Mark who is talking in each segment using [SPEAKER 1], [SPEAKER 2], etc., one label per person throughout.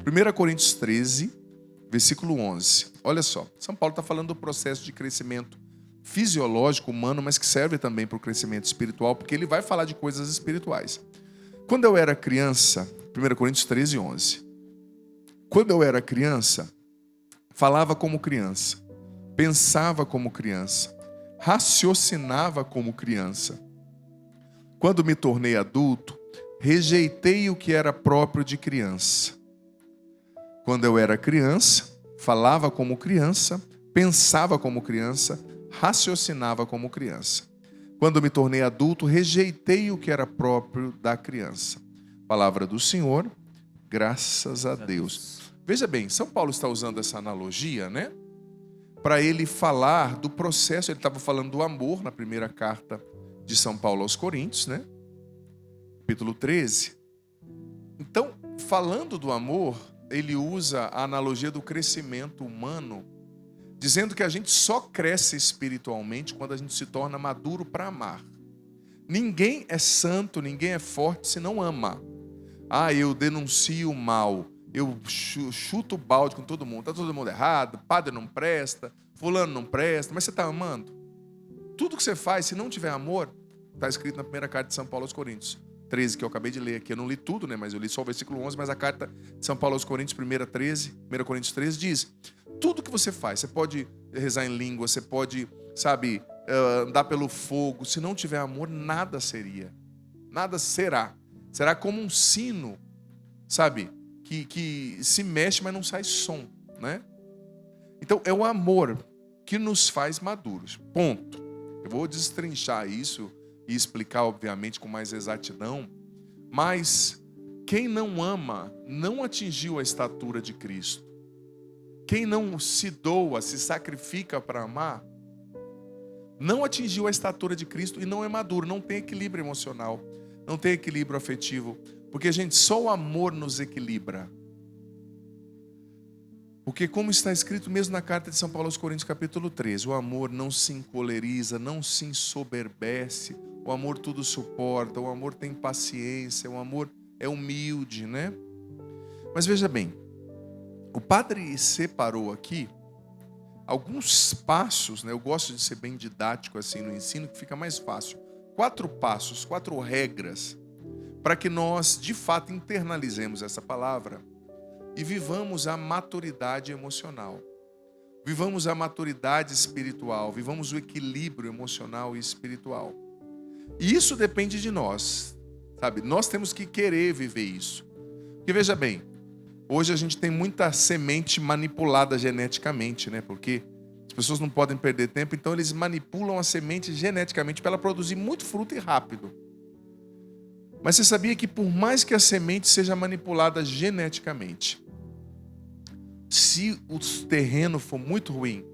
[SPEAKER 1] 1 Coríntios 13, versículo 11. Olha só, São Paulo está falando do processo de crescimento fisiológico humano, mas que serve também para o crescimento espiritual, porque ele vai falar de coisas espirituais. Quando eu era criança, 1 Coríntios 13, 11. Quando eu era criança, falava como criança, pensava como criança, raciocinava como criança. Quando me tornei adulto, rejeitei o que era próprio de criança. Quando eu era criança, falava como criança, pensava como criança, raciocinava como criança. Quando me tornei adulto, rejeitei o que era próprio da criança. Palavra do Senhor, graças a Deus. Veja bem, São Paulo está usando essa analogia, né? Para ele falar do processo, ele estava falando do amor na primeira carta de São Paulo aos Coríntios, né? Capítulo 13. Então, falando do amor, ele usa a analogia do crescimento humano, dizendo que a gente só cresce espiritualmente quando a gente se torna maduro para amar. Ninguém é santo, ninguém é forte se não ama. Eu denuncio o mal, eu chuto o balde com todo mundo, está todo mundo errado, padre não presta, fulano não presta, mas você está amando? Tudo que você faz, se não tiver amor, está escrito na primeira carta de São Paulo aos Coríntios 13, que eu acabei de ler aqui. Eu não li tudo, né? Mas eu li só o versículo 11, mas a carta de São Paulo aos Coríntios, 1 Coríntios 13, diz: tudo que você faz, você pode rezar em língua, você pode, andar pelo fogo, se não tiver amor, nada seria. Nada será. Será como um sino, que se mexe, mas não sai som, né? Então, é o amor que nos faz maduros. Ponto. Eu vou destrinchar isso e explicar, obviamente, com mais exatidão, mas quem não ama não atingiu a estatura de Cristo. Quem não se doa, se sacrifica para amar, não atingiu a estatura de Cristo e não é maduro, não tem equilíbrio emocional, não tem equilíbrio afetivo, porque, gente, só o amor nos equilibra. Porque, como está escrito mesmo na carta de São Paulo aos Coríntios, capítulo 13, o amor não se encoleriza, não se ensoberbece, o amor tudo suporta, o amor tem paciência, o amor é humilde, né? Mas veja bem, o padre separou aqui alguns passos, né? Eu gosto de ser bem didático assim no ensino, que fica mais fácil. 4 passos, 4 regras, para que nós, de fato, internalizemos essa palavra e vivamos a maturidade emocional. Vivamos a maturidade espiritual, vivamos o equilíbrio emocional e espiritual. E isso depende de nós, Nós temos que querer viver isso. Porque veja bem, hoje a gente tem muita semente manipulada geneticamente, né? Porque as pessoas não podem perder tempo, então eles manipulam a semente geneticamente para ela produzir muito fruto e rápido. Mas você sabia que por mais que a semente seja manipulada geneticamente, se o terreno for muito ruim,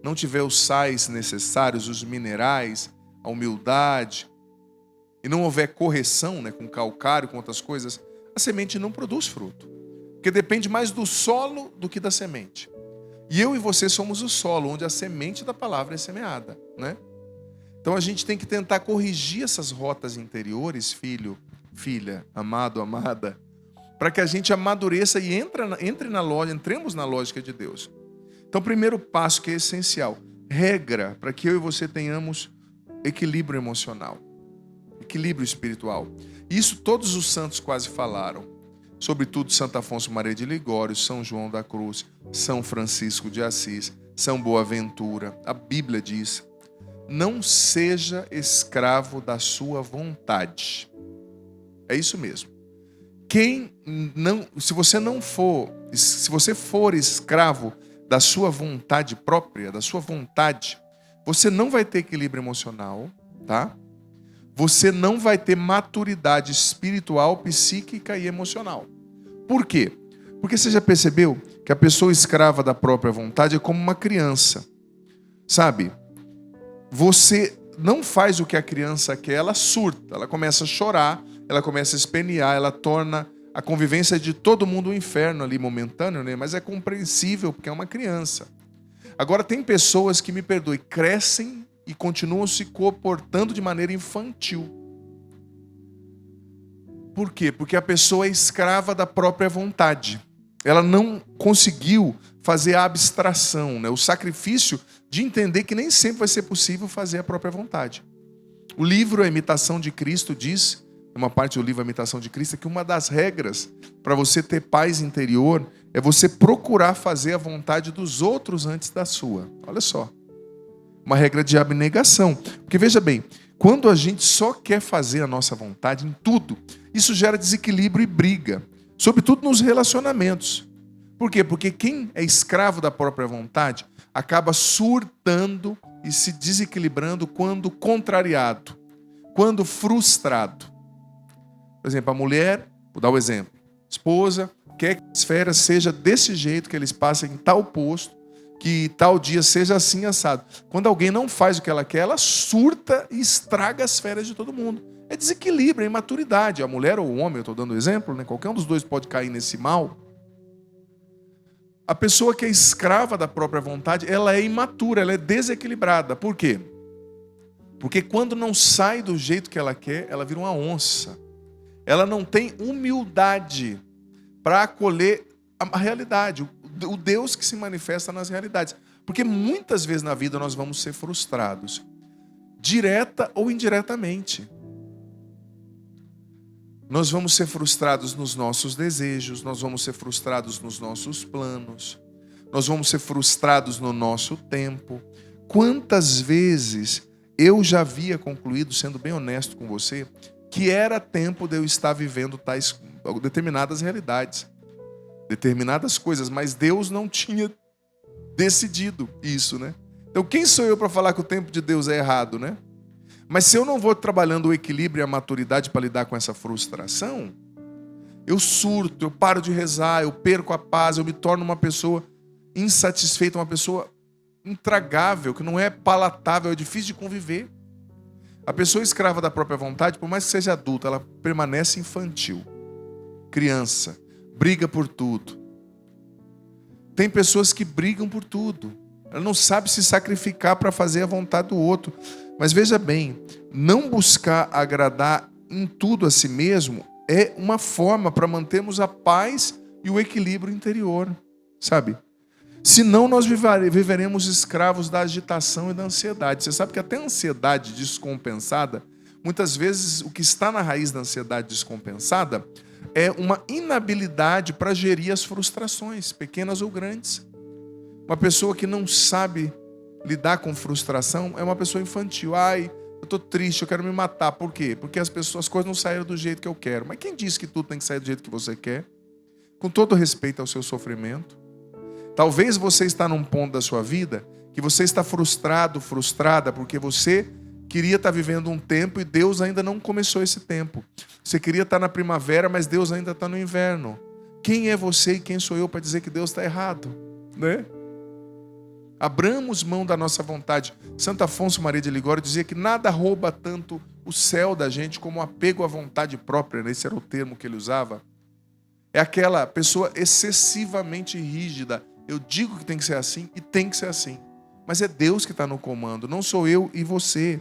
[SPEAKER 1] não tiver os sais necessários, os minerais, a umidade, e não houver correção, né, com calcário, com outras coisas, a semente não produz fruto. Porque depende mais do solo do que da semente. E eu e você somos o solo, onde a semente da palavra é semeada, né? Então a gente tem que tentar corrigir essas rotas interiores, filho, filha, amado, amada, para que a gente amadureça e entremos na lógica de Deus. Então, o primeiro passo que é essencial, regra para que eu e você tenhamos equilíbrio emocional, equilíbrio espiritual. Isso todos os santos quase falaram. Sobretudo Santo Afonso Maria de Ligório, São João da Cruz, São Francisco de Assis, São Boaventura. A Bíblia diz: não seja escravo da sua vontade. É isso mesmo. Se você for escravo da sua vontade própria, da sua vontade, você não vai ter equilíbrio emocional, tá? Você não vai ter maturidade espiritual, psíquica e emocional. Por quê? Porque você já percebeu que a pessoa escrava da própria vontade é como uma criança. Você não faz o que a criança quer, ela surta, ela começa a chorar, ela começa a espernear, ela torna a convivência de todo mundo um inferno ali momentâneo, né? Mas é compreensível porque é uma criança. Agora tem pessoas que, me perdoem, crescem e continuam se comportando de maneira infantil. Por quê? Porque a pessoa é escrava da própria vontade. Ela não conseguiu fazer a abstração, né? O sacrifício de entender que nem sempre vai ser possível fazer a própria vontade. O livro A Imitação de Cristo diz, uma parte do livro A Imitação de Cristo, que uma das regras para você ter paz interior é você procurar fazer a vontade dos outros antes da sua. Olha só. Uma regra de abnegação. Porque veja bem, quando a gente só quer fazer a nossa vontade em tudo, isso gera desequilíbrio e briga. Sobretudo nos relacionamentos. Por quê? Porque quem é escravo da própria vontade acaba surtando e se desequilibrando quando contrariado, quando frustrado. Por exemplo, a mulher, vou dar o exemplo, esposa quer que a esfera seja desse jeito, que eles passem em tal posto, que tal dia seja assim assado. Quando alguém não faz o que ela quer, ela surta e estraga as férias de todo mundo. É desequilíbrio, é imaturidade. A mulher ou o homem, eu estou dando exemplo, né? Qualquer um dos dois pode cair nesse mal. A pessoa que é escrava da própria vontade, ela é imatura, ela é desequilibrada. Por quê? Porque quando não sai do jeito que ela quer, ela vira uma onça. Ela não tem humildade para acolher a realidade, o Deus que se manifesta nas realidades. Porque muitas vezes na vida nós vamos ser frustrados, direta ou indiretamente. Nós vamos ser frustrados nos nossos desejos, nós vamos ser frustrados nos nossos planos, nós vamos ser frustrados no nosso tempo. Quantas vezes eu já havia concluído, sendo bem honesto com você, que era tempo de eu estar vivendo determinadas realidades, determinadas coisas, mas Deus não tinha decidido isso, né? Então quem sou eu para falar que o tempo de Deus é errado, né? Mas se eu não vou trabalhando o equilíbrio e a maturidade para lidar com essa frustração, eu surto, eu paro de rezar, eu perco a paz, eu me torno uma pessoa insatisfeita, uma pessoa intragável, que não é palatável, é difícil de conviver. A pessoa escrava da própria vontade, por mais que seja adulta, ela permanece infantil, criança, briga por tudo. Tem pessoas que brigam por tudo. Ela não sabe se sacrificar para fazer a vontade do outro. Mas veja bem, não buscar agradar em tudo a si mesmo é uma forma para mantermos a paz e o equilíbrio interior, sabe? Senão nós viveremos escravos da agitação e da ansiedade. Você sabe que até a ansiedade descompensada, muitas vezes o que está na raiz da ansiedade descompensada é uma inabilidade para gerir as frustrações, pequenas ou grandes. Uma pessoa que não sabe lidar com frustração é uma pessoa infantil. Ai, eu estou triste, eu quero me matar. Por quê? Porque as coisas não saíram do jeito que eu quero. Mas quem disse que tudo tem que sair do jeito que você quer? Com todo respeito ao seu sofrimento. Talvez você está num ponto da sua vida que você está frustrado, frustrada, porque você queria estar vivendo um tempo e Deus ainda não começou esse tempo. Você queria estar na primavera, mas Deus ainda está no inverno. Quem é você e quem sou eu para dizer que Deus está errado? Né? Abramos mão da nossa vontade. Santo Afonso Maria de Ligório dizia que nada rouba tanto o céu da gente como o apego à vontade própria. Esse era o termo que ele usava. É aquela pessoa excessivamente rígida. Eu digo que tem que ser assim e tem que ser assim. Mas é Deus que está no comando, não sou eu e você.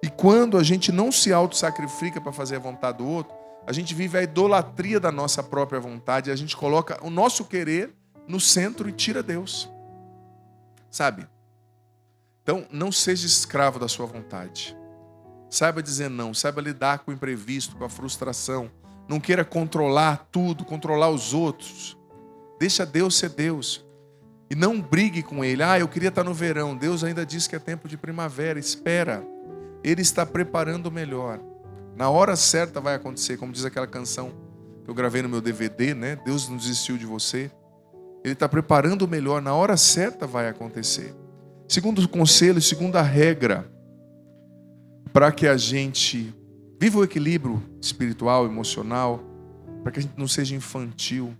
[SPEAKER 1] E quando a gente não se auto-sacrifica para fazer a vontade do outro, a gente vive a idolatria da nossa própria vontade. A gente coloca o nosso querer no centro e tira Deus. Sabe? Então, não seja escravo da sua vontade. Saiba dizer não, saiba lidar com o imprevisto, com a frustração. Não queira controlar tudo, controlar os outros. Deixa Deus ser Deus. E não brigue com Ele. Eu queria estar no verão. Deus ainda diz que é tempo de primavera. Espera. Ele está preparando o melhor. Na hora certa vai acontecer. Como diz aquela canção que eu gravei no meu DVD, né? Deus não desistiu de você. Ele está preparando o melhor. Na hora certa vai acontecer. Segundo o conselho, segunda regra, para que a gente viva o equilíbrio espiritual, emocional, para que a gente não seja infantil.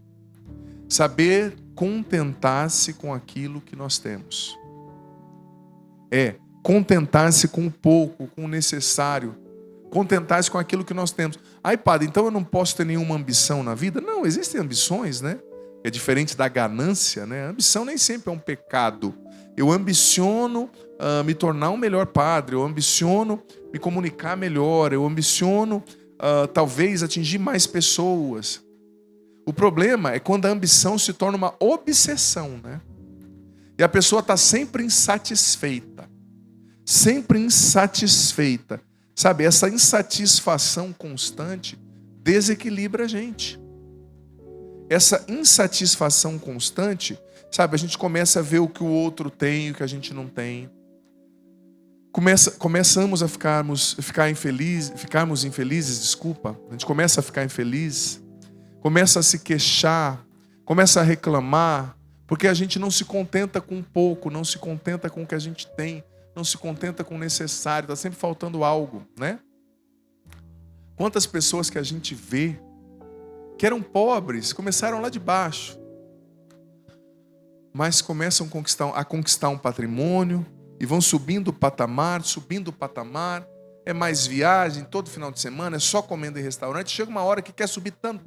[SPEAKER 1] Saber contentar-se com aquilo que nós temos. Contentar-se com o pouco, com o necessário. Contentar-se com aquilo que nós temos. Padre, então eu não posso ter nenhuma ambição na vida? Não, existem ambições, né? É diferente da ganância, né? A ambição nem sempre é um pecado. Eu ambiciono me tornar um melhor padre, eu ambiciono me comunicar melhor, eu ambiciono talvez atingir mais pessoas. O problema é quando a ambição se torna uma obsessão, né? E a pessoa está sempre insatisfeita. Sempre insatisfeita. Sabe, essa insatisfação constante desequilibra a gente. Essa insatisfação constante, sabe, a gente começa a ver o que o outro tem e o que a gente não tem. Começamos a ficarmos infelizes, desculpa. A gente começa a ficar infeliz, começa a se queixar, começa a reclamar, porque a gente não se contenta com pouco, não se contenta com o que a gente tem, não se contenta com o necessário, está sempre faltando algo, né? Quantas pessoas que a gente vê que eram pobres, começaram lá de baixo, mas começam a conquistar um patrimônio e vão subindo o patamar, é mais viagem todo final de semana, é só comendo em restaurante, chega uma hora que quer subir tanto,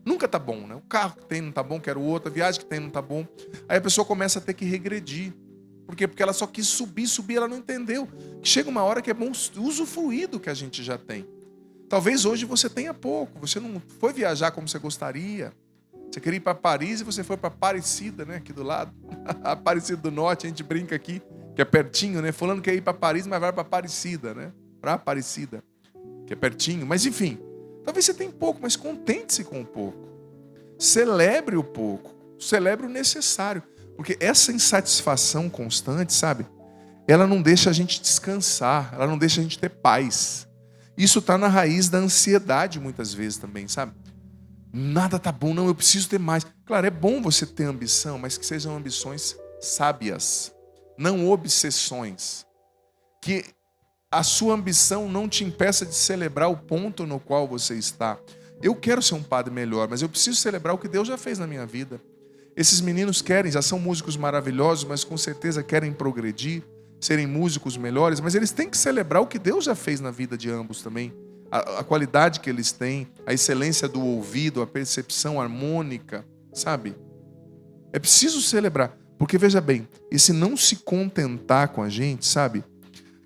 [SPEAKER 1] nunca tá bom, né? O carro que tem não tá bom, quero outro, a viagem que tem não tá bom, aí a pessoa começa a ter que regredir. Por quê? Porque ela só quis subir, ela não entendeu. Chega uma hora que é bom usufruir do que a gente já tem. Talvez hoje você tenha pouco, você não foi viajar como você gostaria. Você queria ir para Paris e você foi para Aparecida, né? Aqui do lado. Aparecida do Norte, a gente brinca aqui, que é pertinho, né? Fulano quer ir para Paris, mas vai para Aparecida, né? Para Aparecida, que é pertinho. Mas enfim, talvez você tenha pouco, mas contente-se com o pouco. Celebre o pouco, celebre o necessário. Porque essa insatisfação constante, sabe? Ela não deixa a gente descansar, ela não deixa a gente ter paz. Isso está na raiz da ansiedade muitas vezes também, sabe? Nada tá bom, não, eu preciso ter mais. Claro, é bom você ter ambição, mas que sejam ambições sábias, não obsessões. Que a sua ambição não te impeça de celebrar o ponto no qual você está. Eu quero ser um padre melhor, mas eu preciso celebrar o que Deus já fez na minha vida. Esses meninos já são músicos maravilhosos, mas com certeza querem progredir, serem músicos melhores, mas eles têm que celebrar o que Deus já fez na vida de ambos também. A qualidade que eles têm, a excelência do ouvido, a percepção harmônica, sabe? É preciso celebrar, porque veja bem, esse não se contentar com a gente, sabe?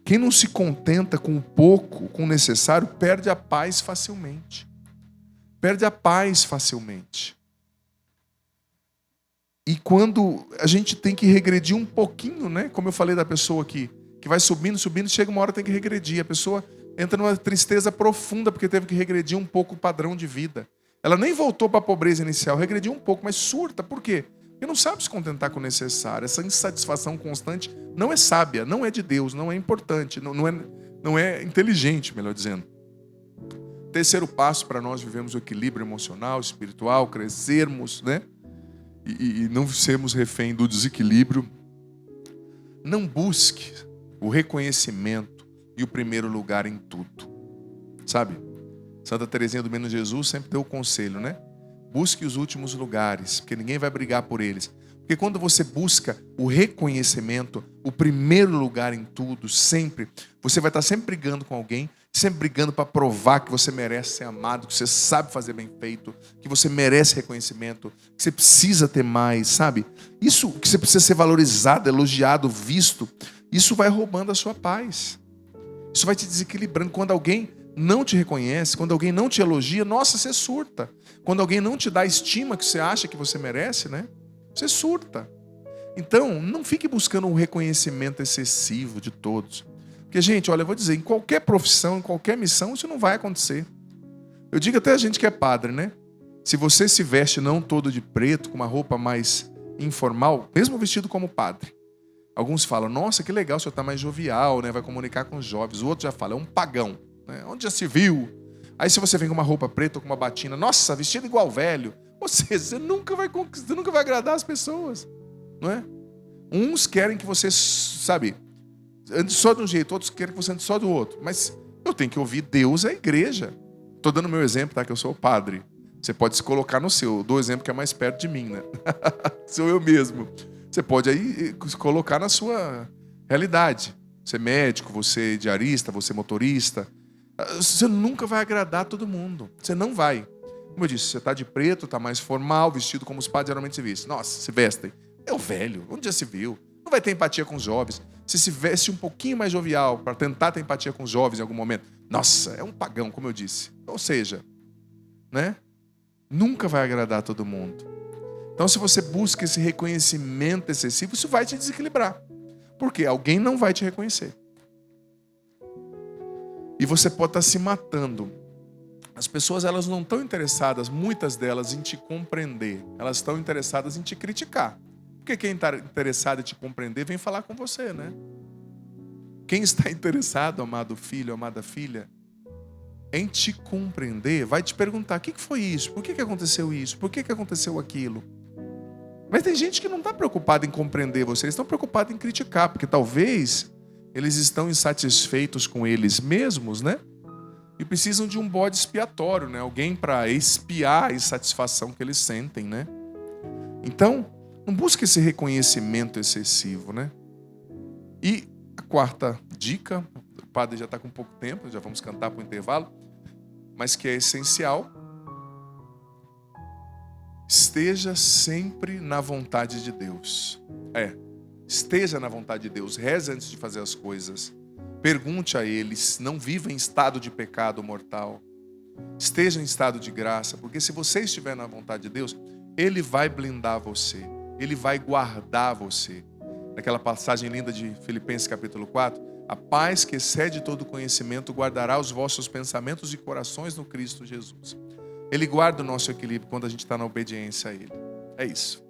[SPEAKER 1] Quem não se contenta com o pouco, com o necessário, perde a paz facilmente. Perde a paz facilmente. E quando a gente tem que regredir um pouquinho, né? Como eu falei da pessoa que vai subindo, chega uma hora tem que regredir. A pessoa entra numa tristeza profunda porque teve que regredir um pouco o padrão de vida. Ela nem voltou para a pobreza inicial, regrediu um pouco, mas surta. Por quê? Porque não sabe se contentar com o necessário. Essa insatisfação constante não é sábia, não é de Deus, não é importante, não é inteligente, melhor dizendo. Terceiro passo para nós vivermos o equilíbrio emocional, espiritual, crescermos, né? E não sermos refém do desequilíbrio. Não busque o reconhecimento e o primeiro lugar em tudo. Sabe? Santa Teresinha do Menino Jesus sempre deu o conselho, né? Busque os últimos lugares, porque ninguém vai brigar por eles. Porque quando você busca o reconhecimento, o primeiro lugar em tudo, sempre, você vai estar sempre brigando com alguém, sempre brigando para provar que você merece ser amado, que você sabe fazer bem feito, que você merece reconhecimento, que você precisa ter mais, sabe? Isso, que você precisa ser valorizado, elogiado, visto, isso vai roubando a sua paz. Isso vai te desequilibrando. Quando alguém não te reconhece, quando alguém não te elogia, nossa, você surta. Quando alguém não te dá a estima que você acha que você merece, né? Você surta. Então, não fique buscando um reconhecimento excessivo de todos. Porque, gente, olha, eu vou dizer, em qualquer profissão, em qualquer missão, isso não vai acontecer. Eu digo até a gente que é padre, né? Se você se veste não todo de preto, com uma roupa mais informal, mesmo vestido como padre, alguns falam, nossa, que legal, o senhor está mais jovial, né? Vai comunicar com os jovens. O outro já fala, é um pagão, né? Onde já se viu? Aí se você vem com uma roupa preta ou com uma batina, nossa, vestido igual velho. Ou seja, você nunca vai conquistar, você nunca vai agradar as pessoas, não é? Uns querem que você, sabe, ande só de um jeito, outros querem que você ande só do outro. Mas eu tenho que ouvir Deus e a igreja. Estou dando meu exemplo, tá? Que eu sou o padre. Você pode se colocar no seu. Eu dou o exemplo que é mais perto de mim, né? Sou eu mesmo. Você pode aí se colocar na sua realidade. Você é médico, você é diarista, você é motorista. Você nunca vai agradar todo mundo. Você não vai. Como eu disse, você está de preto, está mais formal, vestido como os padres geralmente se vestem. Nossa, se vestem. É o velho, onde já se viu? Não vai ter empatia com os jovens. Se veste um pouquinho mais jovial para tentar ter empatia com os jovens em algum momento. Nossa, é um pagão, como eu disse. Ou seja, né? Nunca vai agradar todo mundo. Então, se você busca esse reconhecimento excessivo, isso vai te desequilibrar. Porque alguém não vai te reconhecer. E você pode estar se matando. As pessoas, elas não estão interessadas, muitas delas, em te compreender. Elas estão interessadas em te criticar. Porque quem está interessado em te compreender vem falar com você, né? Quem está interessado, amado filho, amada filha, em te compreender, vai te perguntar: o que foi isso? Por que aconteceu isso? Por que aconteceu aquilo? Mas tem gente que não está preocupada em compreender você, eles estão preocupados em criticar, porque talvez eles estão insatisfeitos com eles mesmos, né? E precisam de um bode expiatório, né? Alguém para expiar a insatisfação que eles sentem, né? Então, não busque esse reconhecimento excessivo, né? E a quarta dica, o padre já está com pouco tempo, já vamos cantar para o intervalo, mas que é essencial: esteja sempre na vontade de Deus. Esteja na vontade de Deus. Reze antes de fazer as coisas. Pergunte a Ele. Não viva em estado de pecado mortal. Esteja em estado de graça. Porque se você estiver na vontade de Deus, Ele vai blindar você. Ele vai guardar você. Naquela passagem linda de Filipenses capítulo 4. A paz que excede todo conhecimento guardará os vossos pensamentos e corações no Cristo Jesus. Ele guarda o nosso equilíbrio quando a gente está na obediência a Ele. É isso.